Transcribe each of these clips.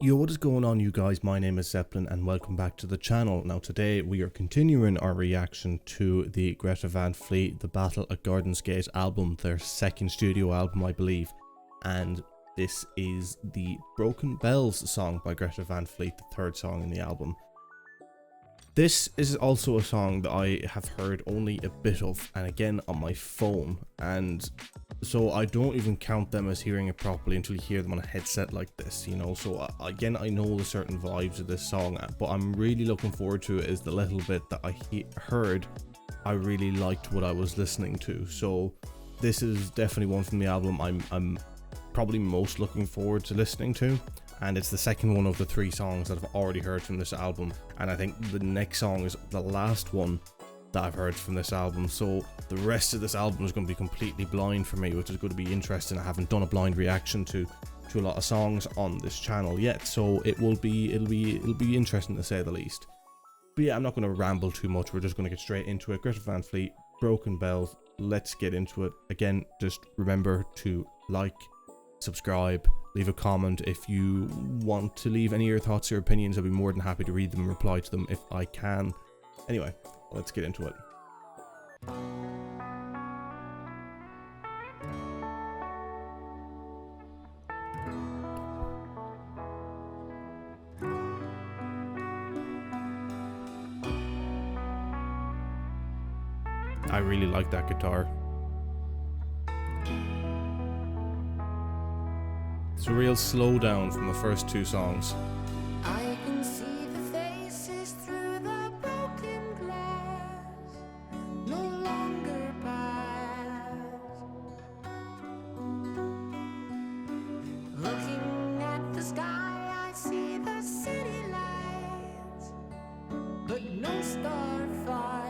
Yo, what is going on, you guys? My name is Zeppelin and welcome back to the channel. Now today we are continuing our reaction to the Greta Van Fleet The Battle at Garden's Gate album, their second studio album I believe, and this is the Broken Bells song by Greta Van Fleet, the third song in the album. This is also a song that I have heard only a bit of, and again on my phone, and so I don't even count them as hearing it properly until you hear them on a headset like this, you know. So again, I know the certain vibes of this song, but I'm really looking forward to it. Is the little bit that I heard, I really liked what I was listening to. So this is definitely one from the album I'm probably most looking forward to listening to, and it's the second one of the three songs that I've already heard from this album, and I think the next song is the last one that I've heard from this album, so the rest of this album is going to be completely blind for me, which is going to be interesting. I haven't done a blind reaction to a lot of songs on this channel yet, so it'll be interesting to say the least. But yeah, I'm not going to ramble too much. We're just going to get straight into it. Greta Van Fleet, Broken Bells. Let's get into it. Again, just remember to like, subscribe, leave a comment if you want to leave any of your thoughts or opinions. I'll be more than happy to read them and reply to them if I can. Anyway, let's get into it. I really like that guitar. It's a real slowdown from the first two songs. I can see the faces through the broken glass, no longer pass. Looking at the sky, I see the city lights, but no star fights.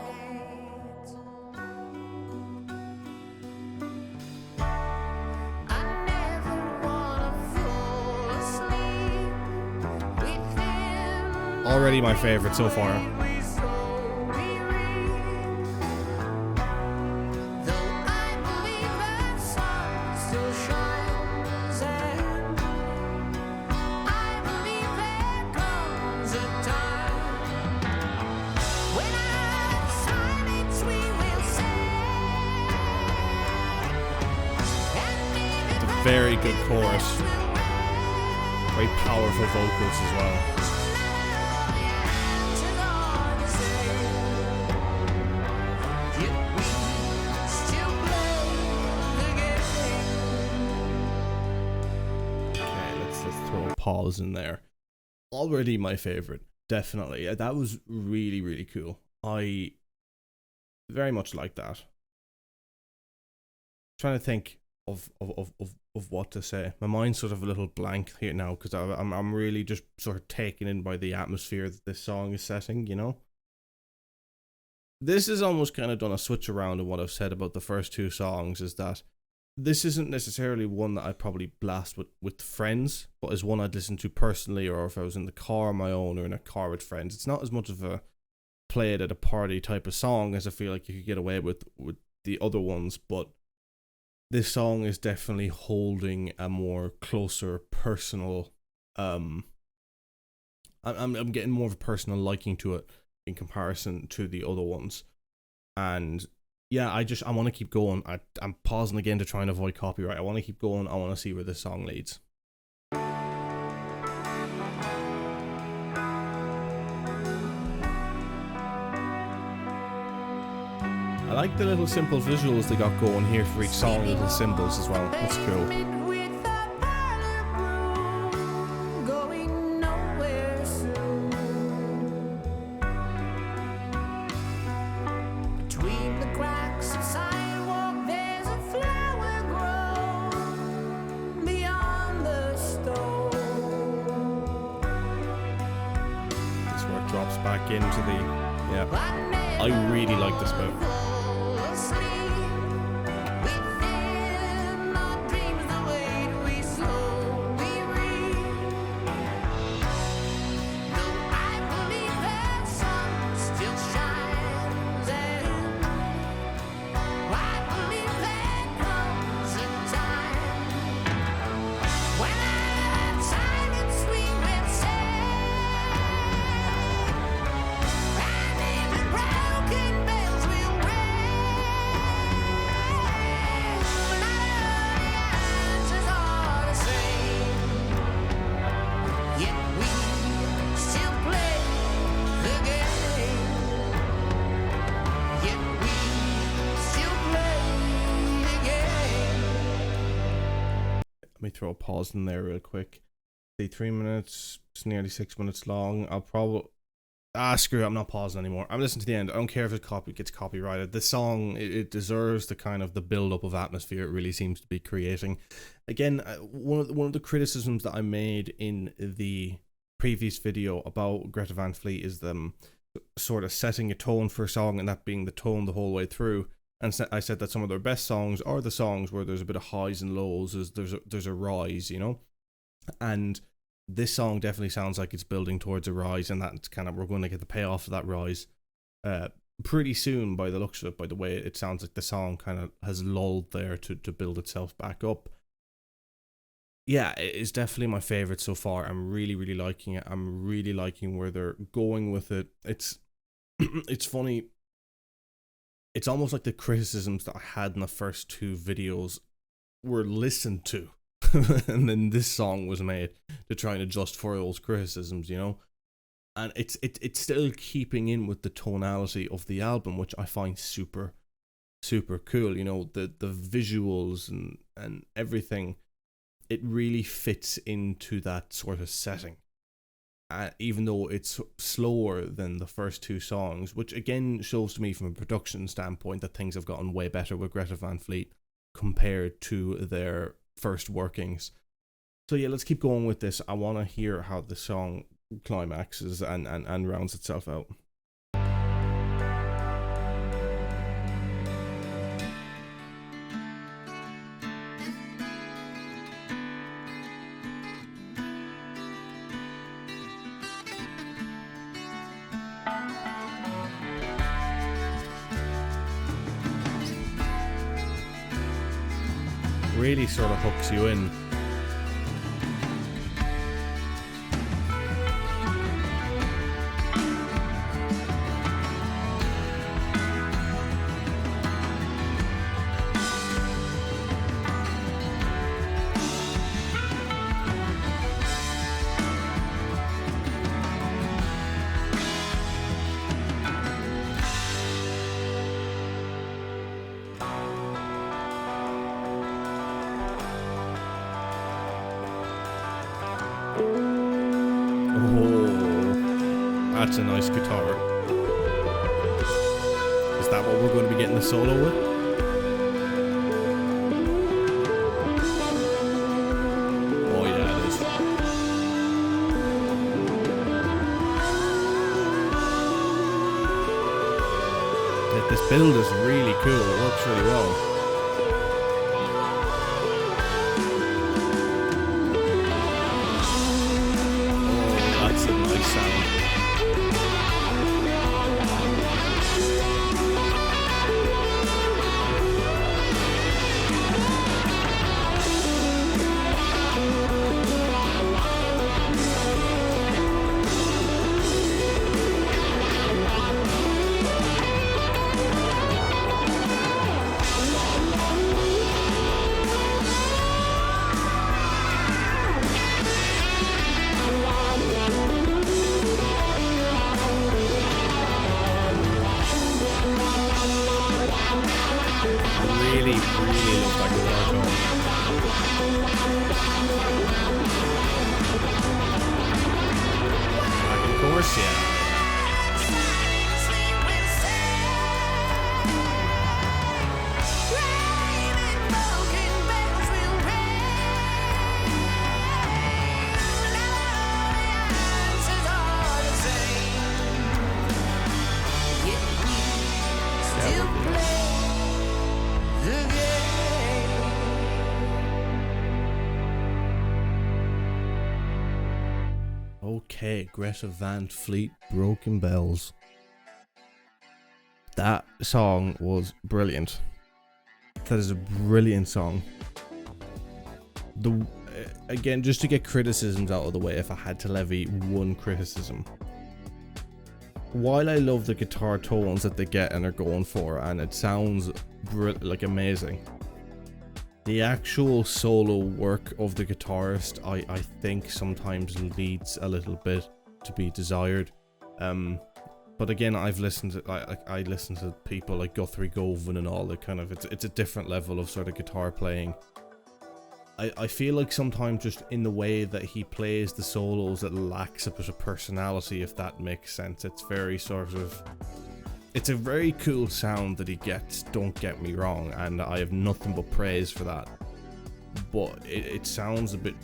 Already my favorite so far. It's a very good chorus. Very powerful vocals as well. Pause in there. Already my favorite, definitely. That was really cool. I very much like that. Trying to think of what to say. My mind's sort of a little blank here now because I'm really just sort of taken in by the atmosphere that this song is setting, you know. This is almost kind of done a switch around in what I've said about the first two songs, is that this isn't necessarily one that I'd probably blast with friends, but is one I'd listen to personally, or if I was in the car on my own or in a car with friends. It's not as much of a play it at a party type of song as I feel like you could get away with the other ones, but this song is definitely holding a more closer personal, I'm getting more of a personal liking to it in comparison to the other ones. And yeah, I want to keep going. I'm pausing again to try and avoid copyright. I want to keep going. I want to see where this song leads. I like the little simple visuals they got going here for each song, little symbols as well. That's cool. Drops back into the, yeah, I really like this bit. When I have time and sweet with throw a pause in there real quick. See, 3 minutes, it's nearly 6 minutes long. I'll probably... screw it, I'm not pausing anymore. I'm listening to the end. I don't care if it gets copyrighted. The song, it deserves the kind of the build-up of atmosphere it really seems to be creating. Again, one of the criticisms that I made in the previous video about Greta Van Fleet is them sort of setting a tone for a song and that being the tone the whole way through. And I said that some of their best songs are the songs where there's a bit of highs and lows, there's a rise, you know? And this song definitely sounds like it's building towards a rise, and that's kind of, we're going to get the payoff of that rise pretty soon by the looks of it, by the way it sounds like the song kind of has lulled there to build itself back up. Yeah, it is definitely my favorite so far. I'm really, really liking it. I'm really liking where they're going with it. It's it's funny. It's almost like the criticisms that I had in the first two videos were listened to. And then this song was made to try and adjust for those criticisms, you know? And it's still keeping in with the tonality of the album, which I find super, super cool. You know, the visuals and everything, it really fits into that sort of setting. Even though it's slower than the first two songs, which again shows to me from a production standpoint that things have gotten way better with Greta Van Fleet compared to their first workings. So yeah, let's keep going with this. I want to hear how the song climaxes and rounds itself out. Really sort of hooks you in. That's a nice guitar. Is that what we're going to be getting the solo with? Oh yeah, it is. This build is really cool. It works really well. Oh, that's a nice sound. Really looks like a guitar tone. Like, of course, yeah. Okay, Greta Van Fleet, Broken Bells. That song was brilliant. That is a brilliant song. Again, just to get criticisms out of the way, if I had to levy one criticism. While I love the guitar tones that they get and are going for, and it sounds like amazing, the actual solo work of the guitarist, I think sometimes leads a little bit to be desired. But again, I've listened to I listen to people like Guthrie Govan and all that kind of, it's a different level of sort of guitar playing. I feel like sometimes just in the way that he plays the solos, it lacks a bit of personality, if that makes sense. It's very sort of, it's a very cool sound that he gets, don't get me wrong, and I have nothing but praise for that. But it sounds a bit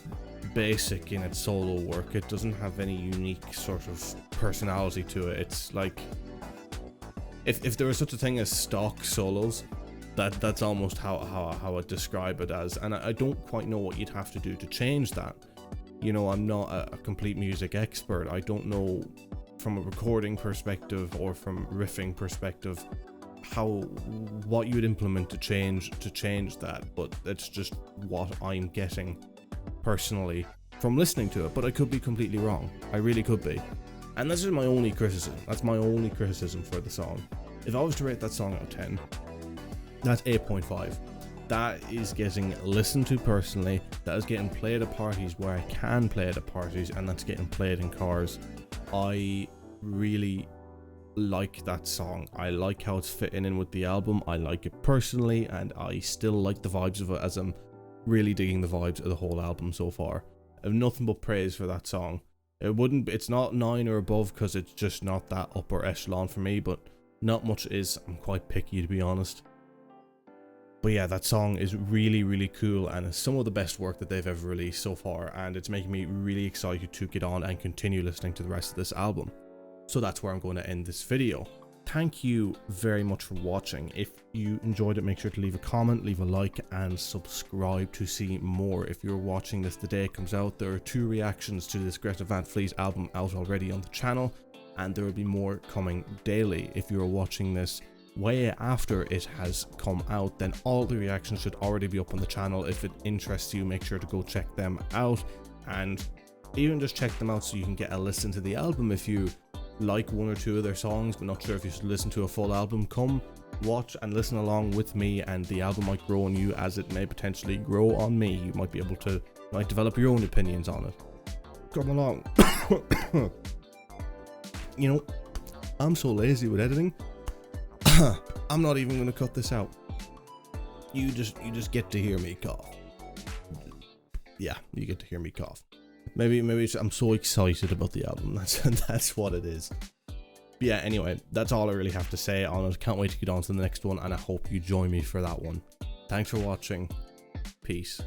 basic in its solo work. It doesn't have any unique sort of personality to it. It's like, if there was such a thing as stock solos, that's almost how I'd describe it as, and I don't quite know what you'd have to do to change that. You know, I'm not a complete music expert. I don't know from a recording perspective or from riffing perspective what you would implement to change that, but that's just what I'm getting personally from listening to it. But I could be completely wrong. I really could be. And this is my only criticism. That's my only criticism for the song. If I was to rate that song out of 10, that's 8.5. That is getting listened to personally. That is getting played at parties where I can play it at parties, and that's getting played in cars. I really like that song. I like how it's fitting in with the album. I like it personally, and I still like the vibes of it, as I'm really digging the vibes of the whole album so far. I have nothing but praise for that song. It's not 9 or above because it's just not that upper echelon for me, but not much is. I'm quite picky, to be honest. But yeah, that song is really, really cool, and it's some of the best work that they've ever released so far, and it's making me really excited to get on and continue listening to the rest of this album. So that's where I'm going to end this video. Thank you very much for watching. If you enjoyed it, make sure to leave a comment, leave a like, and subscribe to see more. If you're watching this the day it comes out, there are 2 reactions to this Greta Van Fleet album out already on the channel, and there will be more coming daily. If you're watching this way after it has come out, then all the reactions should already be up on the channel. If it interests you, make sure to go check them out, and even just check them out so you can get a listen to the album. If you like 1 or 2 of their songs but not sure if you should listen to a full album, come watch and listen along with me, and the album might grow on you as it may potentially grow on me. You might be able to develop your own opinions on it. Come along. You know, I'm so lazy with editing. I'm not even going to cut this out. You just get to hear me cough. Yeah, you get to hear me cough. Maybe I'm so excited about the album. That's what it is. But yeah, anyway, that's all I really have to say on it. Can't wait to get on to the next one, and I hope you join me for that one. Thanks for watching. Peace.